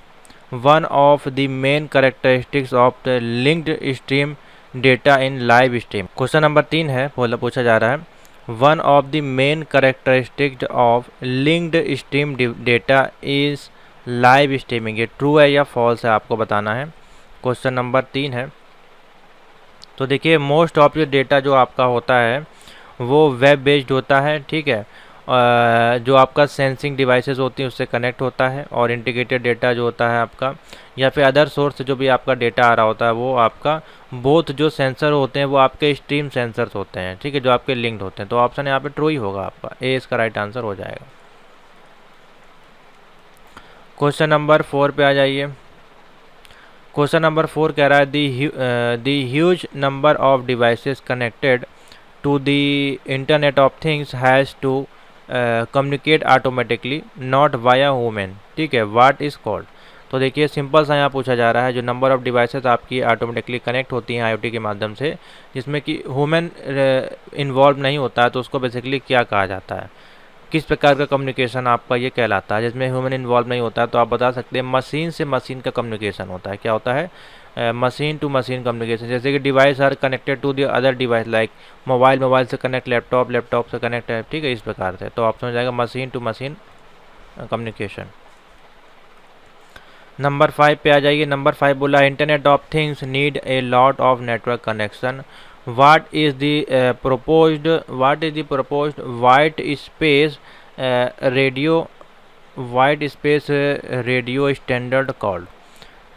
one of the main characteristics of the linked stream data in live stream. Question number 3 है, पूछा जा रहा है one of the main characteristics of linked stream data is live streaming. ये ट्रू है या फॉल्स है आपको बताना है। क्वेश्चन नंबर 3 है, तो देखिए मोस्ट ऑफ योर डेटा जो आपका होता है वो वेब बेस्ड होता है। ठीक है, जो आपका सेंसिंग डिवाइसेस होती हैं उससे कनेक्ट होता है, और इंटीग्रेटेड डेटा जो होता है आपका या फिर अदर सोर्स से जो भी आपका डेटा आ रहा होता है वो आपका बोथ जो सेंसर होते हैं वो आपके स्ट्रीम सेंसर्स होते हैं। ठीक है, जो आपके लिंक्ड होते हैं। तो ऑप्शन यहाँ पे ट्रू ही होगा आपका, ए इसका राइट आंसर हो जाएगा। क्वेश्चन नंबर 4 पे आ जाइए। क्वेश्चन नंबर 4 कह रहा है the huge number of devices connected to the internet of things has to communicate automatically not via human. ठीक है, व्हाट इज़ कॉल्ड। तो देखिए सिंपल सा यहाँ पूछा जा रहा है जो नंबर ऑफ डिवाइसेस आपकी ऑटोमेटिकली कनेक्ट होती हैं IoT के माध्यम से जिसमें कि ह्यूमन इन्वॉल्व नहीं होता है, तो उसको बेसिकली क्या कहा जाता है, किस प्रकार का कम्युनिकेशन आपका ये कहलाता है जिसमें ह्यूमन इन्वॉल्व नहीं होता है। तो आप बता सकते हैं मशीन से मशीन का कम्युनिकेशन होता है। क्या होता है, मशीन टू मशीन कम्युनिकेशन। जैसे कि device are connected to the other device like mobile से कनेक्ट, लैपटॉप से कनेक्ट है। ठीक है, इस प्रकार से। तो ऑप्शन हो जाएगा machine to machine communication. Number 5 पे आ जाइए। नंबर 5 बोला internet of things need a lot of network connection. what is the proposed white space radio standard called.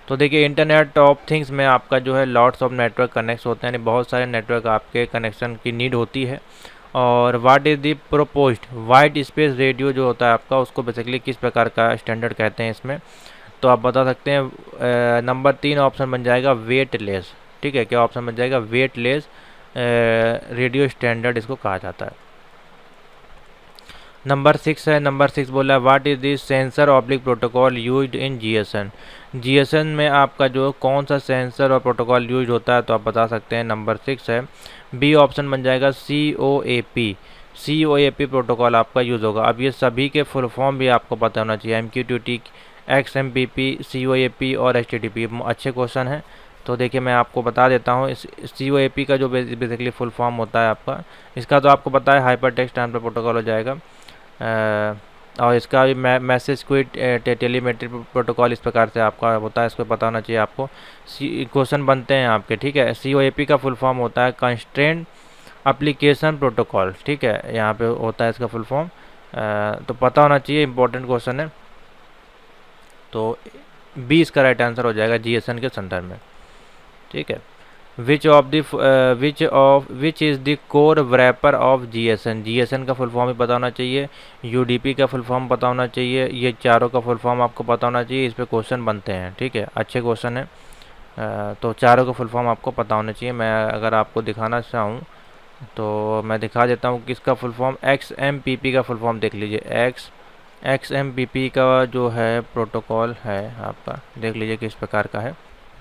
तो देखिए इंटरनेट ऑफ थिंग्स में आपका जो है लॉट्स ऑफ नेटवर्क कनेक्ट होते हैं, यानी बहुत सारे नेटवर्क आपके कनेक्शन की नीड होती है। और what is the proposed white space radio जो होता है आपका उसको बेसिकली किस प्रकार का स्टैंडर्ड कहते हैं इसमें, तो आप बता सकते हैं नंबर 3 ऑप्शन बन जाएगा वेटलेस। ठीक है, क्या ऑप्शन बन जाएगा, वेटलेस रेडियो स्टैंडर्ड इसको कहा जाता है। नंबर 6 है, नंबर 6 बोला है what is this sensor oblique protocol used in GSM। GSM में आपका जो कौन सा सेंसर और प्रोटोकॉल यूज होता है, तो आप बता सकते हैं नंबर 6 है, बी ऑप्शन बन जाएगा COAP। COAP प्रोटोकॉल आपका यूज़ होगा। अब ये सभी के फुल फॉर्म भी आपको पता होना चाहिए, MQTT, XMPP, COAP और HTTP। अच्छे क्वेश्चन हैं, तो देखिए मैं आपको बता देता हूँ। इस COAP का जो बेसिकली फुल फॉर्म होता है आपका, इसका तो आपको पता है हाइपर टेक्स्ट ट्रांसफर प्रोटोकॉल हो जाएगा, और इसका भी मैसेज क्विट टेलीमेट्री प्रोटोकॉल इस प्रकार से आपका होता है, इसको पता होना चाहिए आपको। क्वेश्चन बनते हैं आपके। ठीक है, COAP का फुल फॉर्म होता है कंस्ट्रेंट एप्लीकेशन प्रोटोकॉल। ठीक है, यहाँ पे होता है इसका फुल फॉर्म, तो पता होना चाहिए, इंपॉर्टेंट क्वेश्चन है। तो बी इसका राइट आंसर हो जाएगा GSM के संदर्भ में। ठीक है, which is the core vapour of GSM। GSM का फुल फॉर्म भी पता होना चाहिए, UDP का फुल फॉर्म पता होना चाहिए, ये चारों का फुल फॉर्म आपको पता होना चाहिए। इस पे क्वेश्चन बनते हैं। ठीक है, अच्छे क्वेश्चन है, तो चारों का फुल फॉर्म आपको पता होना चाहिए। मैं अगर आपको दिखाना चाहूँ तो मैं दिखा देता हूँ किसका फुल फॉर्म, XMPP का फुल फॉर्म देख लीजिए। XMPP का जो है प्रोटोकॉल है आपका, देख लीजिए किस प्रकार का है।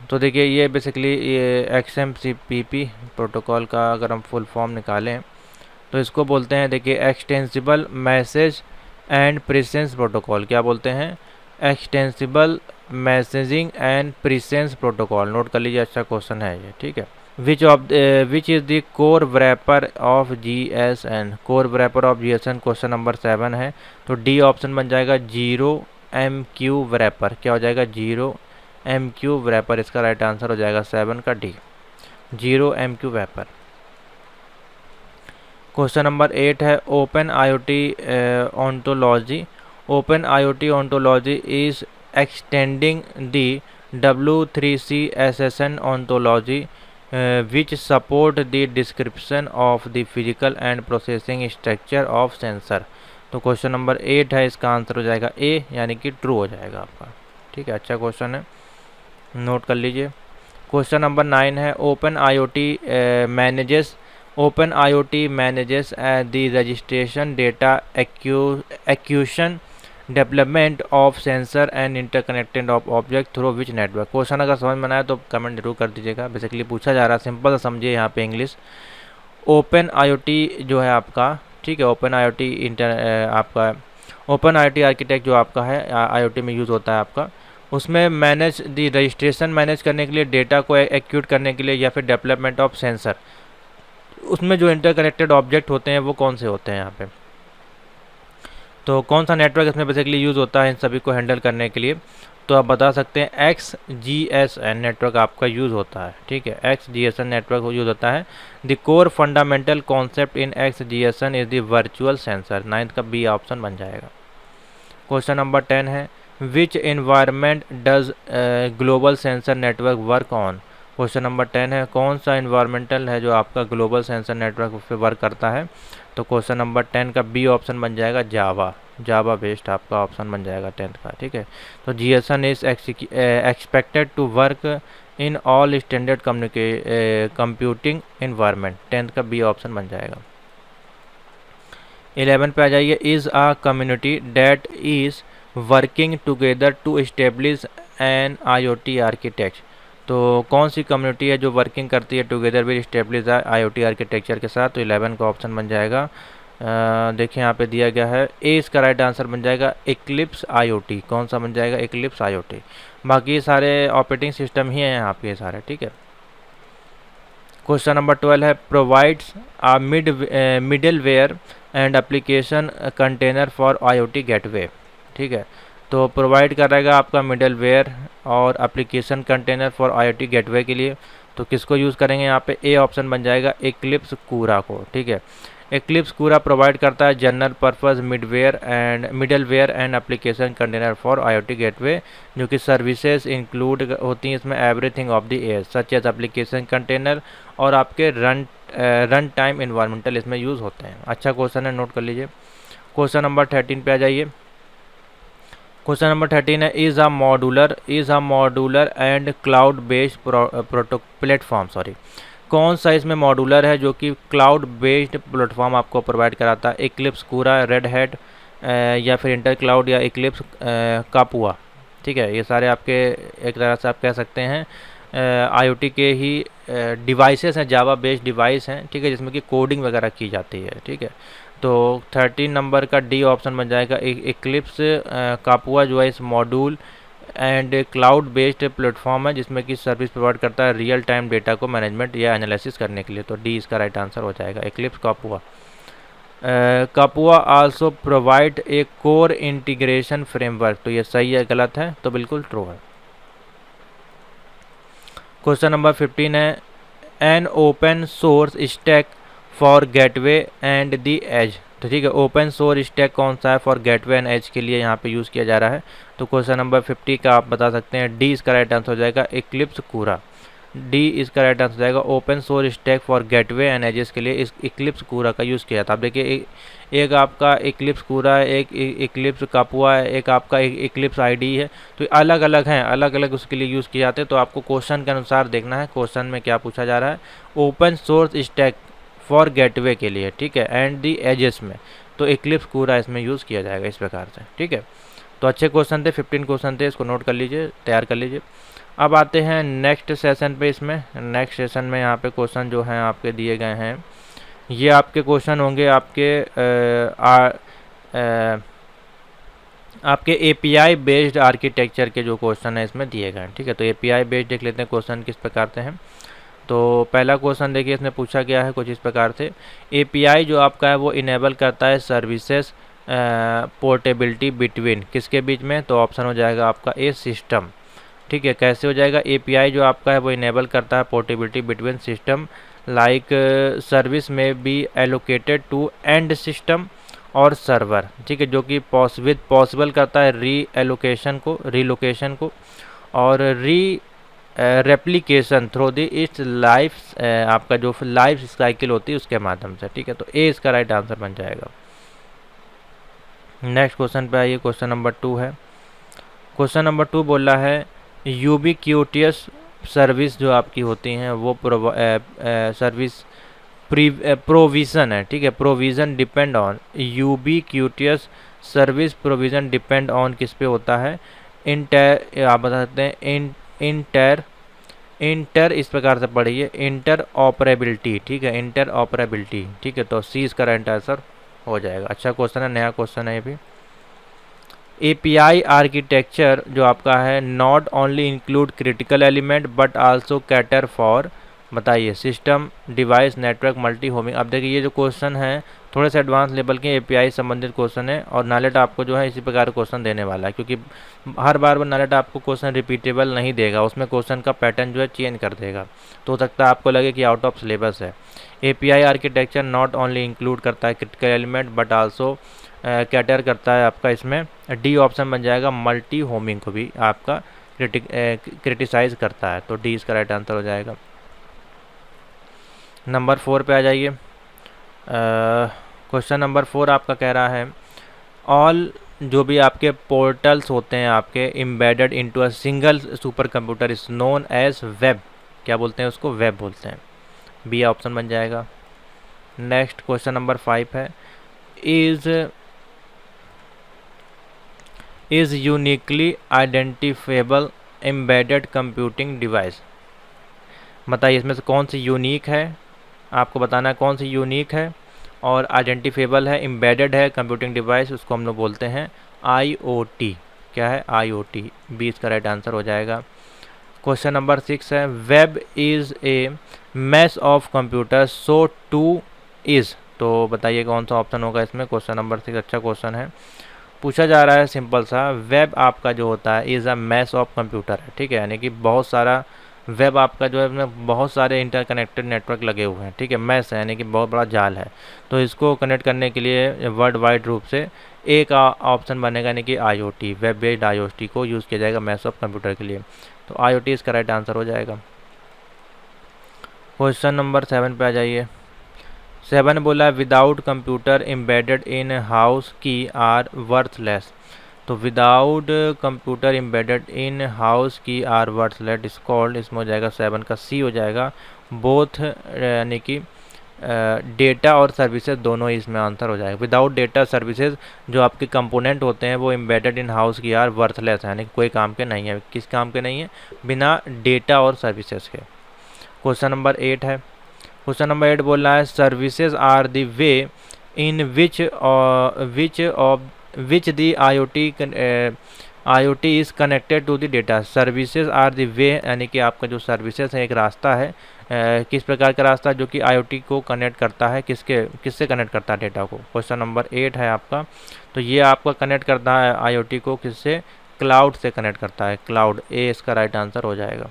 तो देखिए ये बेसिकली ये XMPP प्रोटोकॉल का अगर हम फुल फॉर्म निकालें तो इसको बोलते हैं, देखिए extensible message and presence protocol. क्या बोलते हैं, extensible messaging and presence protocol. Note कर लीजिए, अच्छा क्वेश्चन है ये। ठीक है, which is the core vapour of GSM। Core vapour of GSM question number 7 है, तो डी ऑप्शन बन जाएगा 0MQ वैपर। क्या हो जाएगा, 0MQ वैपर इसका राइट आंसर हो जाएगा 7 का D, 0MQ vapour. Question number 8 है open IoT ontology. Open IoT ontology is extending the W3C SSN ontology which support the description of the physical and processing structure of sensor। तो question number 8 है, इसका answer हो जाएगा ए, यानी कि true हो जाएगा आपका। ठीक है, अच्छा क्वेश्चन है, नोट कर लीजिए। क्वेश्चन नंबर 9 है, open IoT manages the registration data acquisition development of sensor and interconnected of object through which network. Question अगर समझ में आया तो कमेंट जरूर कर दीजिएगा। बेसिकली पूछा जा रहा है, सिंपल सा समझिए यहाँ पे इंग्लिश। ओपन IoT जो है आपका, ठीक है, ओपन IoT आर्किटेक्ट जो आपका है IoT में यूज़ होता है आपका, उसमें मैनेज दी रजिस्ट्रेशन मैनेज करने के लिए, डेटा को एक्यूट करने के लिए, या फिर डेवलपमेंट ऑफ सेंसर, उसमें जो इंटरकनेक्टेड ऑब्जेक्ट होते हैं वो कौन से होते हैं यहाँ पे। तो कौन सा नेटवर्क इसमें बेसिकली यूज़ होता है इन सभी को हैंडल करने के लिए, तो आप बता सकते हैं XGSN नेटवर्क आपका यूज़ होता है। ठीक है, XGSN नेटवर्क यूज़ होता है। The core fundamental concept in XGSN is the virtual sensor. 9th का बी ऑप्शन बन जाएगा। क्वेश्चन नंबर 10 है, which environment does global sensor network work on. Question number 10 है, कौन सा एनवायरमेंटल है जो आपका ग्लोबल सेंसर नेटवर्क पे वर्क करता है। तो क्वेश्चन नंबर 10 का बी ऑप्शन बन जाएगा जावा बेस्ड आपका ऑप्शन बन जाएगा 10th का। ठीक है, तो GSN is expected to work in all standard computing environment. 10th का बी ऑप्शन बन जाएगा। 11 पे आ जाइए, is a community that is working together to establish an IoT architecture. तो कौन सी कम्युनिटी है जो वर्किंग करती है together with establish IoT architecture के साथ। तो 11 का ऑप्शन बन जाएगा। देखिए यहाँ पे दिया गया है, ए इसका राइट आंसर बन जाएगा इक्लिप्स IoT। कौन सा बन जाएगा, इक्लिप्स IoT। बाकी सारे ऑपरेटिंग सिस्टम ही हैं आपके सारे। ठीक है, क्वेश्चन नंबर 12 है, provides a middleware and application container for IoT gateway. ठीक है, तो प्रोवाइड करेगा आपका मिडलवेयर और application container for IoT gateway के लिए। तो किसको यूज़ करेंगे यहाँ पे, ए ऑप्शन बन जाएगा इक्लिप्स कूरा को। ठीक है, इक्लिप्स कूरा प्रोवाइड करता है general purpose middleware and application container for IoT gateway, जो कि सर्विसेज इंक्लूड होती हैं इसमें everything of the edge such as application container और आपके रन टाइम इन्वायरमेंटल इसमें यूज़ होते हैं। अच्छा क्वेश्चन है, नोट कर लीजिए। क्वेश्चन नंबर 13 पे आ जाइए। क्वेश्चन नंबर 13 है, is a modular and cloud based platform. कौन सा इसमें मॉड्यूलर है जो कि क्लाउड बेस्ड प्लेटफॉर्म आपको प्रोवाइड कराता है। इक्लिप्स कूरा, रेड हैट, या फिर इंटर क्लाउड, या इक्लिप्स कापुआ। ठीक है, ये सारे आपके एक तरह से आप कह सकते हैं IoT के ही डिवाइसेस हैं, जावा बेस्ड डिवाइस हैं। ठीक है, जिसमें कि कोडिंग वगैरह की जाती है। ठीक है, तो 13 नंबर का डी ऑप्शन बन जाएगा इक्लिप्स कापुआ, जो है इस module and cloud based platform है जिसमें कि सर्विस प्रोवाइड करता है रियल टाइम डेटा को मैनेजमेंट या एनालिसिस करने के लिए। तो डी इसका राइट आंसर हो जाएगा, eclipse Kapua. Kapua also provide a core integration framework. तो ये सही है, गलत है, तो बिल्कुल ट्रू है। क्वेश्चन नंबर 15 है, an open source stack for gateway and the edge. तो ठीक है, ओपन सोर्स स्टैक कौन सा है फॉर गेटवे एंड एज के लिए यहाँ पे यूज़ किया जा रहा है। तो क्वेश्चन नंबर 50 का आप बता सकते हैं, डी इसका राइट आंसर हो जाएगा इक्लिप्स कूरा। डी इसका राइट आंसर हो जाएगा, open source stack for gateway and edges के लिए इस इक्लिप्स कूरा का यूज़ किया था। आप देखिए, एक आपका इक्लिप्स कूरा है, एक इक्लिप्स कापुआ है, एक आपका इक्लिप्स ID है। तो अलग अलग हैं, अलग अलग उसके लिए यूज़ किए जाते हैं। तो आपको क्वेश्चन के अनुसार देखना है क्वेश्चन में क्या पूछा जा रहा है। Open source stack for gateway के लिए, ठीक है, एंड दी एजेस में, तो इक्लिप्स कूरा इसमें यूज़ किया जाएगा इस प्रकार से। ठीक है, तो अच्छे क्वेश्चन थे, 15 क्वेश्चन थे, इसको नोट कर लीजिए, तैयार कर लीजिए। अब आते हैं नेक्स्ट सेशन पे। इसमें नेक्स्ट सेशन में यहाँ पे क्वेश्चन जो हैं आपके दिए गए हैं, ये आपके क्वेश्चन होंगे आपके API बेस्ड आर्किटेक्चर के जो क्वेश्चन है इसमें दिए गए हैं। ठीक है, तो API बेस्ड देख लेते हैं क्वेश्चन किस प्रकार से हैं। तो पहला क्वेश्चन देखिए, इसमें पूछा गया है कुछ इस प्रकार से, API जो आपका है वो इनेबल करता है सर्विसेज पोर्टेबिलिटी बिटवीन किसके बीच में। तो ऑप्शन हो जाएगा आपका ए, सिस्टम। ठीक है, कैसे हो जाएगा, API जो आपका है वो इनेबल करता है portability between system like service में be allocated to and system और सर्वर, ठीक है, जो कि पॉसिबल करता है रीलोकेशन को और replication through the it's life, आपका जो लाइफ साइकिल होती है उसके माध्यम से, ठीक है। तो ए इसका राइट आंसर बन जाएगा। नेक्स्ट क्वेश्चन पे आइए, क्वेश्चन नंबर 2 है। क्वेश्चन नंबर 2 बोल रहा है यूबिक्यूटियस सर्विस जो आपकी होती हैं वो सर्विस प्रोविज़न है, ठीक है। Provision depend on ubiquitous service provision depend on किस पे होता है, इंटर, आप बता सकते हैं इंटर इस प्रकार से पढ़िए, इंटर ऑपरेबिलिटी, ठीक है, इंटर ऑपरेबिलिटी, ठीक है। तो सी इसका राइट आंसर हो जाएगा। अच्छा क्वेश्चन है, नया क्वेश्चन है ये भी। एपीआई आर्किटेक्चर जो आपका है not only include critical element but also cater for, बताइए, system device network multi homing. अब देखिए ये जो क्वेश्चन है थोड़े से एडवांस लेवल के एपीआई संबंधित क्वेश्चन है और नालेट आपको जो है इसी प्रकार क्वेश्चन देने वाला है, क्योंकि हर बार नालेट आपको क्वेश्चन रिपीटेबल नहीं देगा, उसमें क्वेश्चन का पैटर्न जो है चेंज कर देगा, तो हो सकता है आपको लगे कि आउट ऑफ सिलेबस है। API architecture not only include करता है critical element but also cater करता है, आपका इसमें डी ऑप्शन बन जाएगा, मल्टी होमिंग को भी आपका क्रिटिसाइज करता है, तो डी इसका राइट आंसर हो जाएगा। नंबर 4 पे आ जाइए। क्वेश्चन नंबर 4 आपका कह रहा है ऑल जो भी आपके पोर्टल्स होते हैं आपके embedded into a single super computer is known as web, क्या बोलते हैं उसको, वेब बोलते हैं, बी ऑप्शन बन जाएगा। नेक्स्ट क्वेश्चन नंबर 5 है is uniquely identifiable embedded computing device, बताइए इसमें से कौन सी यूनिक है, आपको बताना है कौन सी यूनिक है और आइडेंटिफेबल है, एम्बेडेड है कंप्यूटिंग डिवाइस, उसको हम लोग बोलते हैं आईओटी, क्या है, आईओटी, बी इसका राइट आंसर हो जाएगा। क्वेश्चन नंबर 6 है web is a mass of computer so two is, तो बताइए कौन सा ऑप्शन होगा इसमें। क्वेश्चन नंबर 6 अच्छा क्वेश्चन है, पूछा जा रहा है सिंपल सा, वेब आपका जो होता है is a mass of computer है, ठीक है, यानी कि बहुत सारा वेब आपका जो है उसमें बहुत सारे इंटरकनेक्टेड नेटवर्क लगे हुए हैं, ठीक है, मैस है यानी कि बहुत बड़ा जाल है, तो इसको कनेक्ट करने के लिए वर्ल्ड वाइड रूप से एक ऑप्शन बनेगा, यानी कि आईओटी, वेब बेस्ड आईओटी को यूज़ किया जाएगा मैस ऑफ कंप्यूटर के लिए, तो आईओटी इसका राइट आंसर हो जाएगा। क्वेश्चन नंबर 7 पे आ जाइए। 7 बोला without computer embedded in house की आर वर्थलेस, तो without computer embedded in house की आर वर्थलेस इज कॉल्ड, इसमें हो जाएगा 7 का सी हो जाएगा, बोथ यानी कि डेटा और सर्विसेज दोनों ही इसमें आंसर हो जाएगा। विदाउट डेटा सर्विसेज जो आपके कंपोनेंट होते हैं वो एम्बेडेड इन हाउस की आर वर्थलेस है, यानी कि कोई काम के नहीं है, किस काम के नहीं है, बिना डेटा और सर्विसेज के। क्वेश्चन नंबर 8 है। क्वेश्चन नंबर 8 बोल रहा है services are the way in which the IoT is connected to the data, services are the way यानी कि आपका जो सर्विसेज है एक रास्ता है, किस प्रकार का रास्ता जो कि IoT को कनेक्ट करता है, किससे कनेक्ट करता है डेटा को। क्वेश्चन नंबर 8 है आपका, तो ये आपका कनेक्ट करता है IoT को किससे, क्लाउड से कनेक्ट करता है, क्लाउड, ए इसका राइट आंसर हो जाएगा।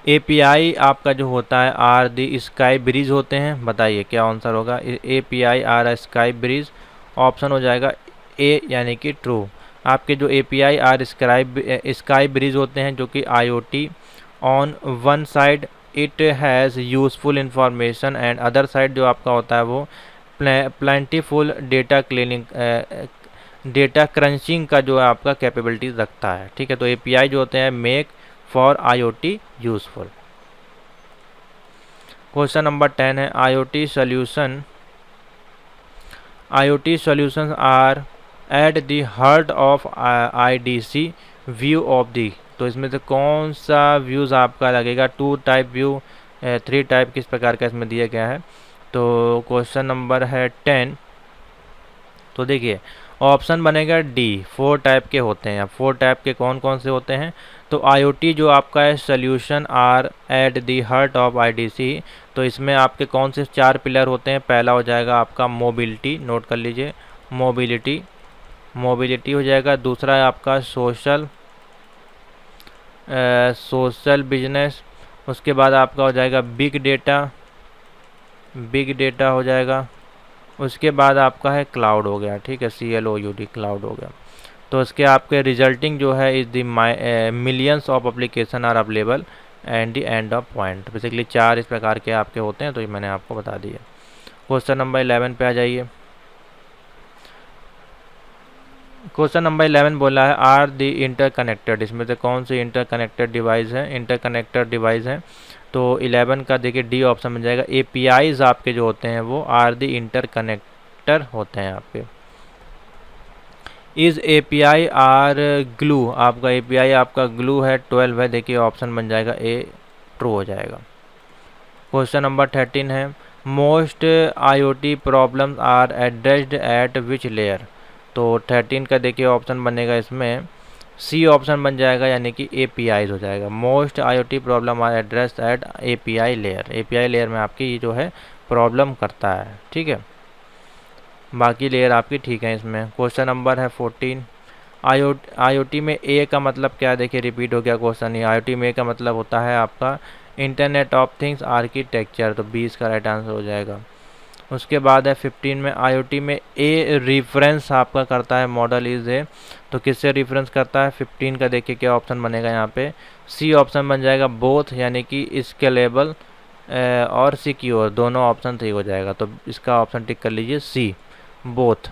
API आपका जो होता है आर दी स्काई ब्रिज होते हैं, बताइए क्या आंसर होगा। API are sky bridge, option हो जाएगा ए यानी कि ट्रू। आपके जो API आर स्काई ब्रिज होते हैं जो कि IoT on one side it has useful information and other side जो आपका होता है वो प्लेंटीफुल डेटा क्रंचिंग का जो है आपका कैपेबिलिटी रखता है, ठीक है। तो API जो होते हैं make for IoT useful. Question number 10 है IoT solutions are at the heart of IDC view of the, तो इसमें से कौन सा व्यूज़ आपका लगेगा, 2 टाइप व्यू, 3 टाइप, किस प्रकार का इसमें दिया गया है। तो क्वेश्चन नंबर है 10, तो देखिए ऑप्शन बनेगा डी, 4 टाइप के होते हैं। 4 टाइप के कौन कौन से होते हैं, तो IoT जो आपका है solution are at the heart of IDC, तो इसमें आपके कौन से 4 पिलर होते हैं। पहला हो जाएगा आपका मोबिलिटी, नोट कर लीजिए, मोबिलिटी हो जाएगा। दूसरा है आपका सोशल बिजनेस, उसके बाद आपका हो जाएगा बिग डेटा हो जाएगा। उसके बाद आपका है क्लाउड हो गया, ठीक है, CLOUD क्लाउड हो गया। तो इसके आपके रिजल्टिंग जो है is the millions of application are available and the end of point. Basically 4 इस प्रकार के आपके होते हैं, तो ये मैंने आपको बता दिया। क्वेश्चन नंबर 11 पे आ जाइए। क्वेश्चन नंबर 11 बोला है आर द इंटरकनेक्टेड, इसमें से कौन सी इंटरकनेक्टेड डिवाइस है, इंटरकनेक्टेड डिवाइस है। तो 11 का देखिए डी ऑप्शन बन जाएगा। APIs आपके जो होते हैं वो आर द इंटरकनेक्टर होते हैं आपके। इज API आर ग्लू, आपका API आपका ग्लू है, 12 है, देखिए ऑप्शन बन जाएगा ए, ट्रू हो जाएगा। क्वेश्चन नंबर 13 है most IoT problems are addressed at which layer. तो 13 का देखिए ऑप्शन बनेगा इसमें सी ऑप्शन बन जाएगा, यानी कि APIs हो जाएगा। Most IoT problem are addressed at API layer, API layer में आपकी ये जो है प्रॉब्लम करता है, ठीक है। बाकी लेयर आपकी ठीक है इसमें। क्वेश्चन नंबर है 14 IoT में ए का मतलब क्या है, देखिए रिपीट हो गया क्वेश्चन। ये IoT में ए का मतलब होता है आपका इंटरनेट ऑफ थिंग्स आर्किटेक्चर, तो 20 का राइट आंसर हो जाएगा। उसके बाद है 15 में IoT में ए रिफरेंस आपका करता है मॉडल इज ए, तो किससे रिफरेंस करता है 15 का देखिए क्या ऑप्शन बनेगा यहाँ पे, सी ऑप्शन बन जाएगा बोथ, यानी कि स्केलेबल और सिक्योर, दोनों ऑप्शन ठीक हो जाएगा। तो इसका ऑप्शन टिक कर लीजिए सी, बोथ।